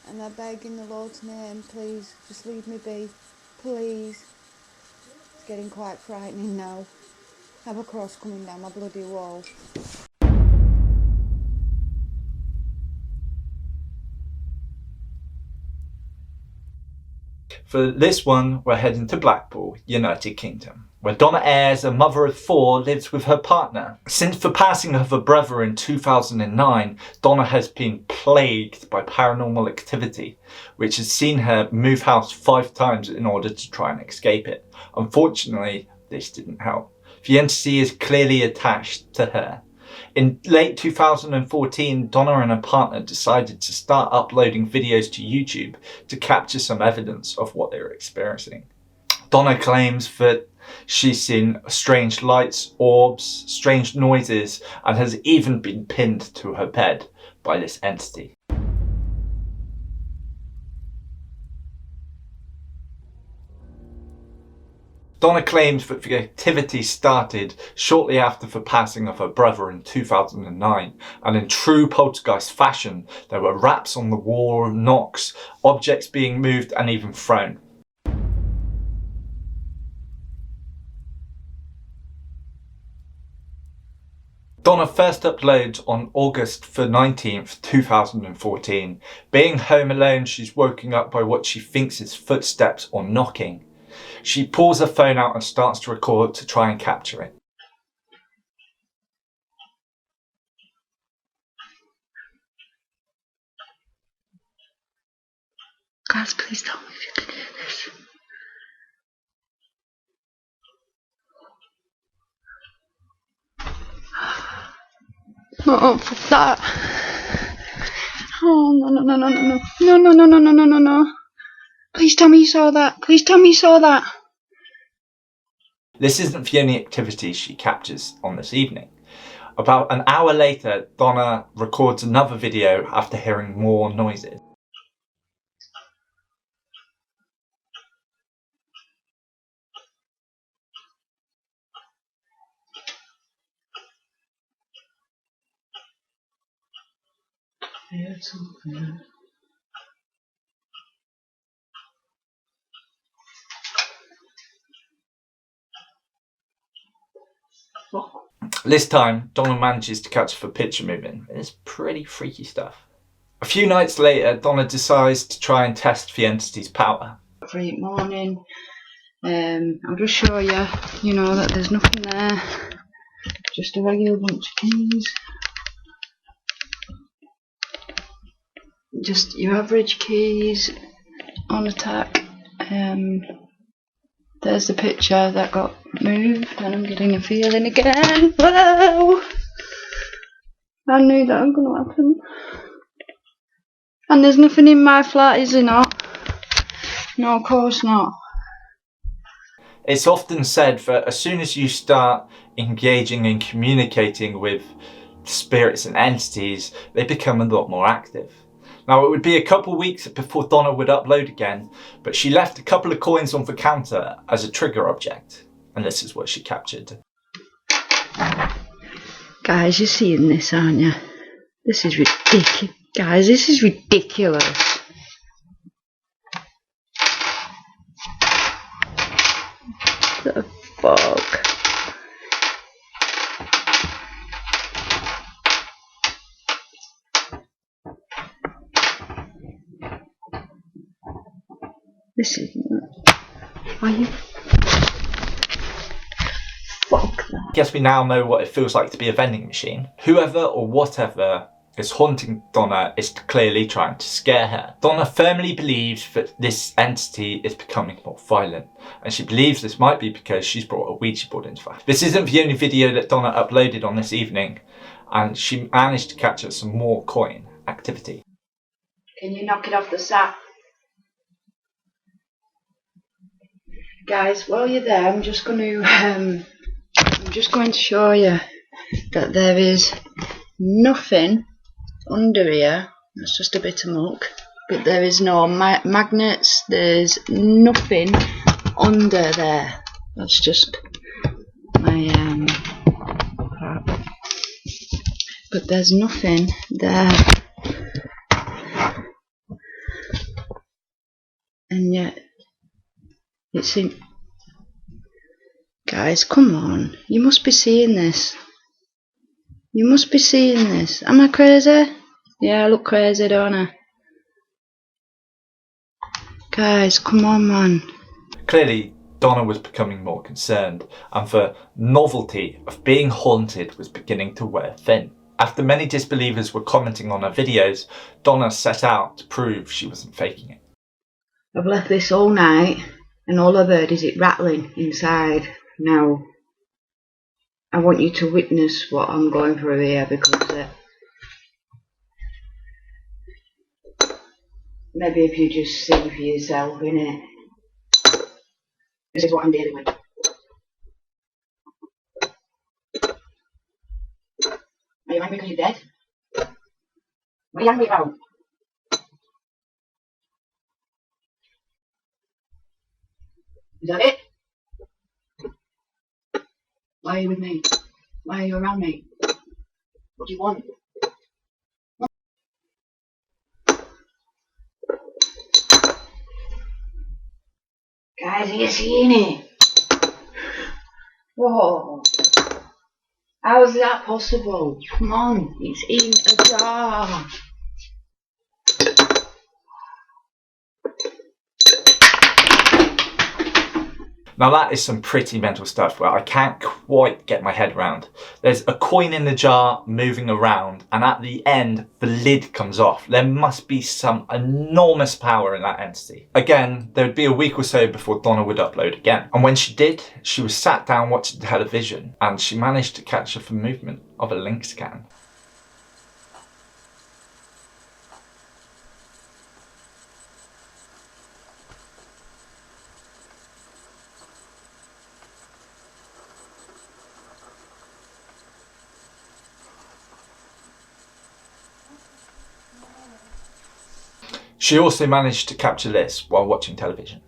and I beg in the Lord's name, please, just leave me be, please. It's getting quite frightening now. I have a cross coming down my bloody wall. For this one, we're heading to Blackpool, United Kingdom, where Donna Ayres, a mother of 4, lives with her partner. Since the passing of her brother in 2009, Donna has been plagued by paranormal activity, which has seen her move house 5 times in order to try and escape it. Unfortunately, this didn't help. The entity is clearly attached to her. In late 2014, Donna and her partner decided to start uploading videos to YouTube to capture some evidence of what they were experiencing. Donna claims that she's seen strange lights, orbs, strange noises, and has even been pinned to her bed by this entity. Donna claims that the activity started shortly after the passing of her brother in 2009, and in true poltergeist fashion, there were raps on the wall, knocks, objects being moved and even thrown. Donna first uploads on August the 19th, 2014. Being home alone, she's woken up by what she thinks is footsteps or knocking. She pulls her phone out and starts to record to try and capture it. Guys, please tell me if you can hear this. Oh, fuck that. Oh, no. Please tell me you saw that. Please tell me you saw that. This isn't the only activity she captures on this evening. About an hour later, Donna records another video after hearing more noises. This time, Donna manages to catch the picture moving. It's pretty freaky stuff. A few nights later, Donna decides to try and test the entity's power. Every morning, I'll just show you, that there's nothing there. Just a regular bunch of keys. Just your average keys on attack. There's the picture that got moved, and I'm getting a feeling again. Whoa! I knew that was going to happen. And there's nothing in my flat, is there not? No, of course not. It's often said that as soon as you start engaging and communicating with spirits and entities, they become a lot more active. Now, it would be a couple weeks before Donna would upload again, but she left a couple of coins on the counter as a trigger object, and this is what she captured. Guys, you're seeing this, aren't you? This is ridiculous. Guys, this is ridiculous. The fuck? This is... Are you... Fuck that. I guess we now know what it feels like to be a vending machine. Whoever or whatever is haunting Donna is clearly trying to scare her. Donna firmly believes that this entity is becoming more violent, and she believes this might be because she's brought a Ouija board into her. This isn't the only video that Donna uploaded on this evening, and she managed to capture some more coin activity. Can you knock it off the sat? Guys, while you're there, I'm just going to show you that there is nothing under here. That's just a bit of muck, but there is no magnets, there's nothing under there. That's just my crap, but there's nothing there. and yet it seems... Guys, come on, you must be seeing this. You must be seeing this. Am I crazy? Yeah, I look crazy, don't I? Guys, come on, man. Clearly, Donna was becoming more concerned, and the novelty of being haunted was beginning to wear thin. After many disbelievers were commenting on her videos, Donna set out to prove she wasn't faking it. I've left this all night, and all I've heard is it rattling inside. Now, I want you to witness what I'm going through here, because maybe if you just see for yourself, innit? This is what I'm dealing with. Are you angry because you're dead? What are you angry about? Is that it? Why are you with me? Why are you around me? What do you want? Guys, are you seeing it? Whoa. How is that possible? Come on, it's in a jar. Now that is some pretty mental stuff where I can't quite get my head around. There's a coin in the jar moving around, and at the end the lid comes off. There must be some enormous power in that entity. Again, there would be a week or so before Donna would upload again. And when she did, she was sat down watching television, and she managed to catch the movement of a link scan. She also managed to capture this while watching television.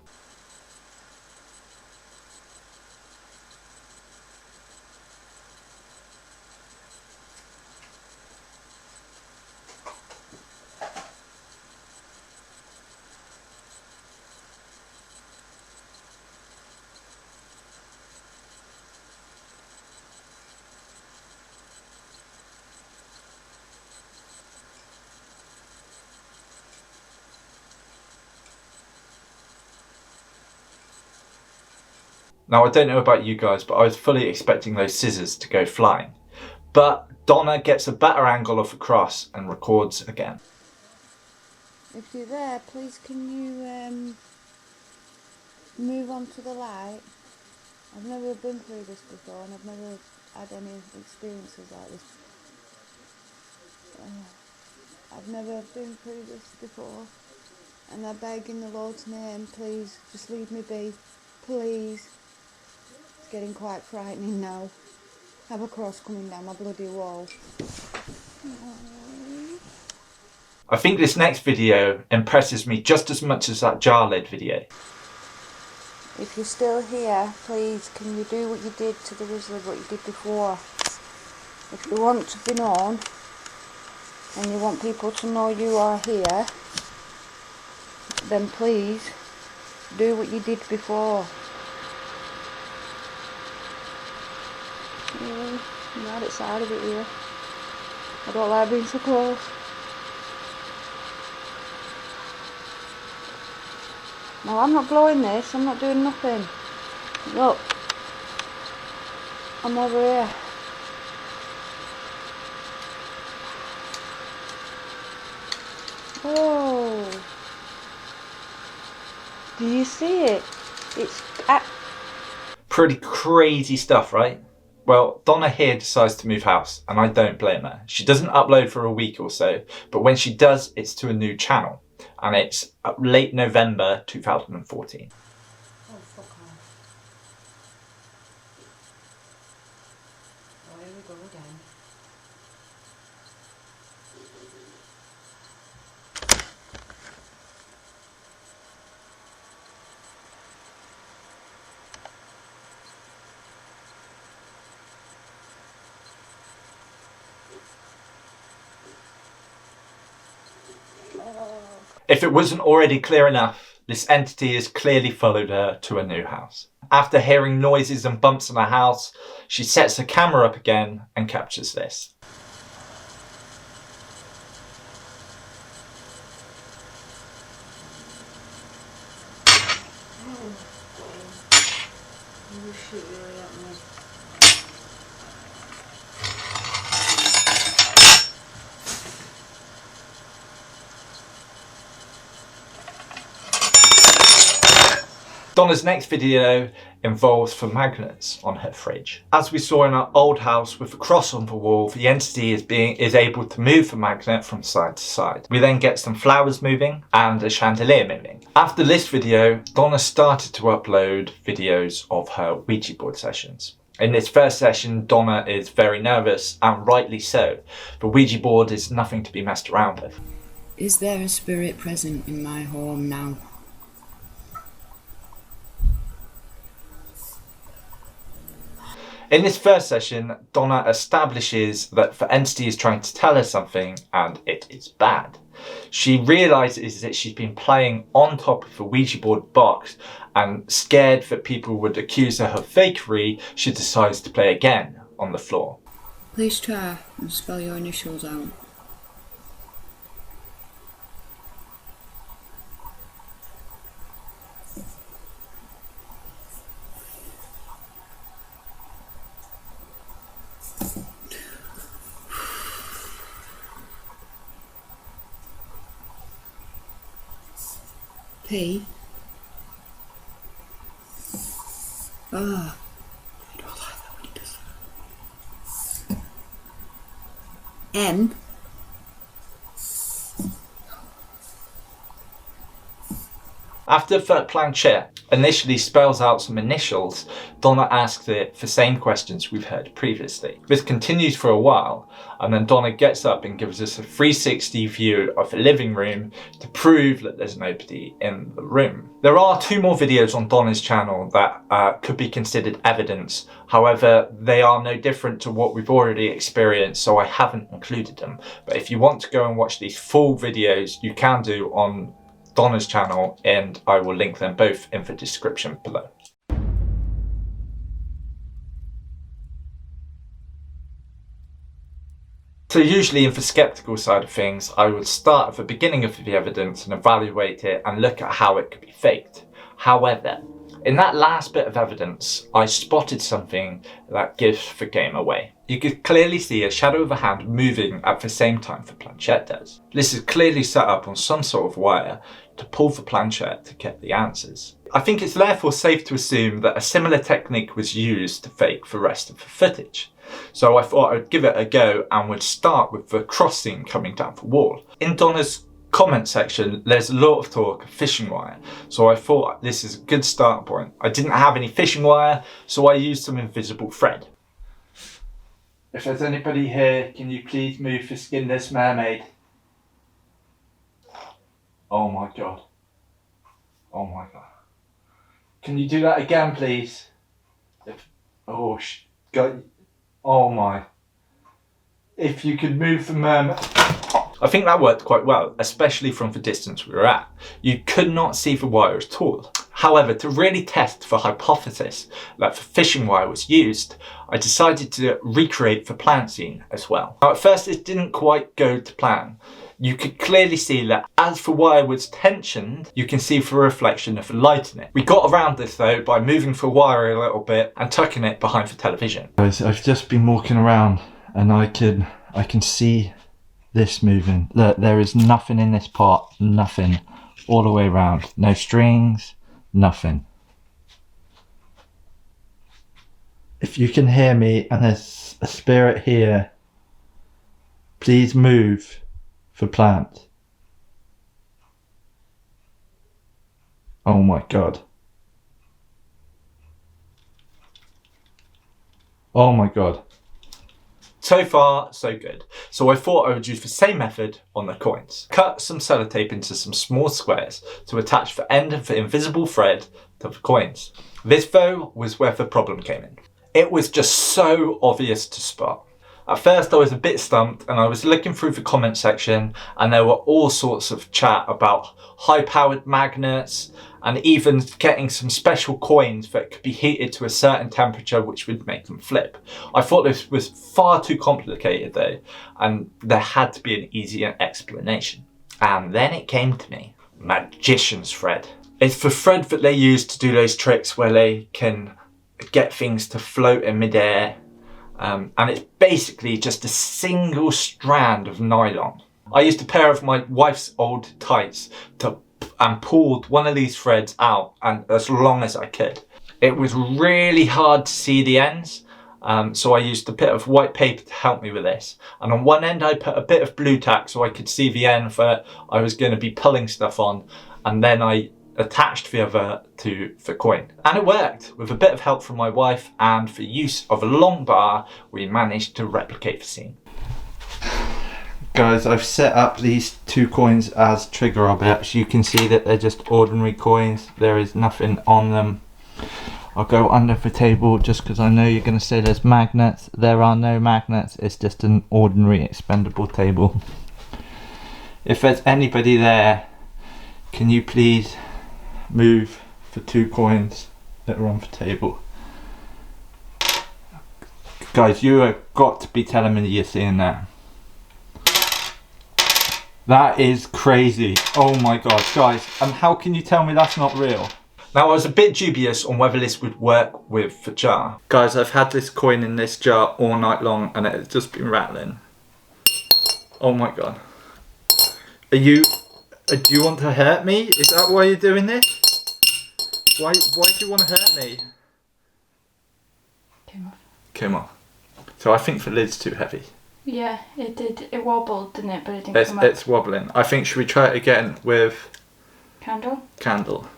Now I don't know about you guys, but I was fully expecting those scissors to go flying. But Donna gets a better angle of the cross and records again. If you're there, please can you move on to the light? I've never been through this before, and I've never had any experiences like this. I've never been through this before, and I beg in the Lord's name, please, just leave me be, please. It's getting quite frightening now. I have a cross coming down my bloody wall. I think this next video impresses me just as much as that jar lid video. If you're still here, please can you do what you did to the wizard, what you did before? If you want to be known, and you want people to know you are here, then please do what you did before. I'm right outside of it here. I don't like being so close. No, I'm not blowing this, I'm not doing nothing. Look, I'm over here. Oh, do you see it? It's Pretty crazy stuff, right? Well, Donna here decides to move house, and I don't blame her. She doesn't upload for a week or so, but when she does, it's to a new channel, and it's late November 2014. oh, fuck off. Oh, here we go again. If it wasn't already clear enough, this entity has clearly followed her to a new house. After hearing noises and bumps in her house, she sets her camera up again and captures this. Donna's next video involves for magnets on her fridge. As we saw in our old house with the cross on the wall, the entity is able to move the magnet from side to side. We then get some flowers moving and a chandelier moving. After this video, Donna started to upload videos of her Ouija board sessions. In this first session, Donna is very nervous, and rightly so. The Ouija board is nothing to be messed around with. Is there a spirit present in my home now? In this first session, Donna establishes that the entity is trying to tell her something and it is bad. She realises that she's been playing on top of the Ouija board box, and scared that people would accuse her of fakery, she decides to play again on the floor. Please try and spell your initials out. P. Ah. I don't like that when he does that. N. After the planchette initially spells out some initials, Donna asks it the same questions we've heard previously. This continues for a while, and then Donna gets up and gives us a 360 view of the living room to prove that there's nobody in the room. There are 2 more videos on Donna's channel that could be considered evidence. However, they are no different to what we've already experienced, so I haven't included them. But if you want to go and watch these full videos, you can do on Donna's channel, and I will link them both in the description below. So usually in the sceptical side of things, I would start at the beginning of the evidence and evaluate it and look at how it could be faked. However, in that last bit of evidence, I spotted something that gives the game away. You could clearly see a shadow of a hand moving at the same time the planchette does. This is clearly set up on some sort of wire to pull the planchette to get the answers. I think it's therefore safe to assume that a similar technique was used to fake the rest of the footage. So I thought I'd give it a go and would start with the cross scene coming down the wall. In Donna's comment section, there's a lot of talk of fishing wire, so I thought this is a good start point. I didn't have any fishing wire, so I used some invisible thread. If there's anybody here, can you please move the skinless mermaid? Oh my god. Oh my god. Can you do that again, please? Oh my. If you could move the mermaid. I think that worked quite well, especially from the distance we were at. You could not see the wire at all. However, to really test the hypothesis that the fishing wire was used, I decided to recreate the plant scene as well. Now, at first it didn't quite go to plan. You could clearly see that as the wire was tensioned, you can see the reflection of the light in it. We got around this though by moving the wire a little bit and tucking it behind the television. I've just been walking around and I can see this moving. Look, there is nothing in this pot, nothing all the way around. No strings, nothing. If you can hear me and there's a spirit here, please move the plant. Oh my god. Oh my god. So far, so good. So I thought I would use the same method on the coins. Cut some sellotape into some small squares to attach the end of the invisible thread to the coins. This though was where the problem came in. It was just so obvious to spot. At first I was a bit stumped and I was looking through the comment section and there were all sorts of chat about high-powered magnets and even getting some special coins that could be heated to a certain temperature which would make them flip. I thought this was far too complicated though, and there had to be an easier explanation. And then it came to me. Magician's thread. It's the thread that they use to do those tricks where they can get things to float in midair. And it's basically just a single strand of nylon. I used a pair of my wife's old tights and pulled one of these threads out and as long as I could. It was really hard to see the ends, so I used a bit of white paper to help me with this. And on one end I put a bit of blue tack so I could see the end that I was going to be pulling stuff on, and then I attached the other to the coin. And it worked. With a bit of help from my wife and the use of a long bar, we managed to replicate the scene. Guys, I've set up these 2 coins as trigger objects. You can see that they're just ordinary coins. There is nothing on them. I'll go under the table just because I know you're going to say there's magnets. There are no magnets. It's just an ordinary expendable table. If there's anybody there, can you please move the 2 coins that are on the table? Guys, you have got to be telling me you're seeing that. That is crazy. Oh my god, guys. And how can you tell me that's not real? Now, I was a bit dubious on whether this would work with the jar. Guys, I've had this coin in this jar all night long and it's just been rattling. Oh my god. Do you want to hurt me? Is that why you're doing this? Why do you want to hurt me? Came off. Came off. So I think the lid's too heavy. Yeah, it did. It wobbled, didn't it? But it didn't come up. It's wobbling. I think, should we try it again with... Candle?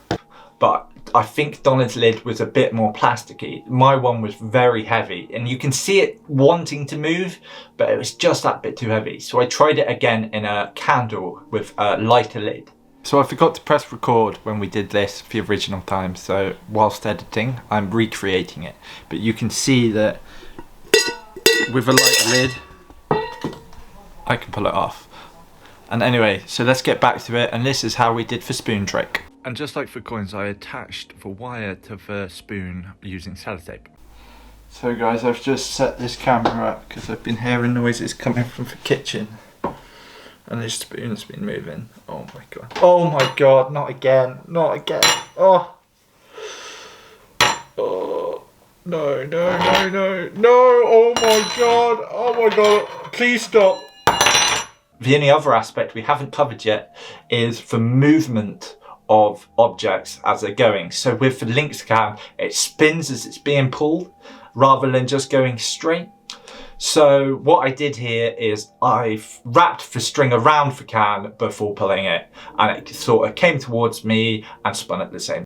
But I think Donna's lid was a bit more plasticky. My one was very heavy and you can see it wanting to move, but it was just that bit too heavy. So I tried it again in a candle with a lighter lid. So I forgot to press record when we did this the original time. So whilst editing, I'm recreating it. But you can see that with a lighter lid, I can pull it off. And anyway, so let's get back to it, and this is how we did the spoon trick. And just like for coins, I attached the wire to the spoon using sellotape. So guys, I've just set this camera up because I've been hearing noises coming from the kitchen. And this spoon's been moving. Oh my god. Oh my god, not again. Not again. Oh. Oh. No, no, no, no. No, oh my god. Oh my god. Please stop. The only other aspect we haven't covered yet is the movement of objects as they're going. So with the Lynx cam, it spins as it's being pulled rather than just going straight. So what I did here is I've wrapped the string around the can before pulling it, and it sort of came towards me and spun at the same time.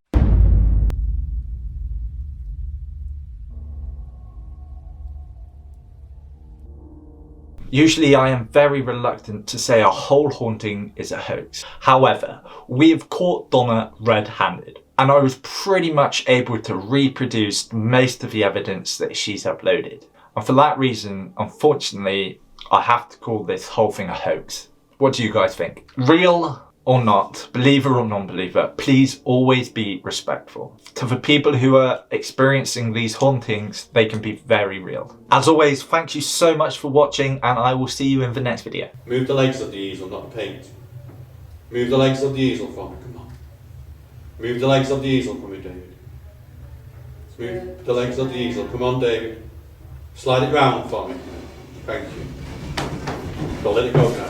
Usually I am very reluctant to say a whole haunting is a hoax. However, we have caught Donna red-handed, and I was pretty much able to reproduce most of the evidence that she's uploaded. And for that reason, unfortunately, I have to call this whole thing a hoax. What do you guys think? Real or not, believer or non-believer, please always be respectful. To the people who are experiencing these hauntings, they can be very real. As always, thank you so much for watching, and I will see you in the next video. Move the legs of the easel, not the paint. Move the legs of the easel for me, come on. Move the legs of the easel for me, David. Move the legs of the easel, come on, David. Slide it round for me. Thank you. Don't let it go now.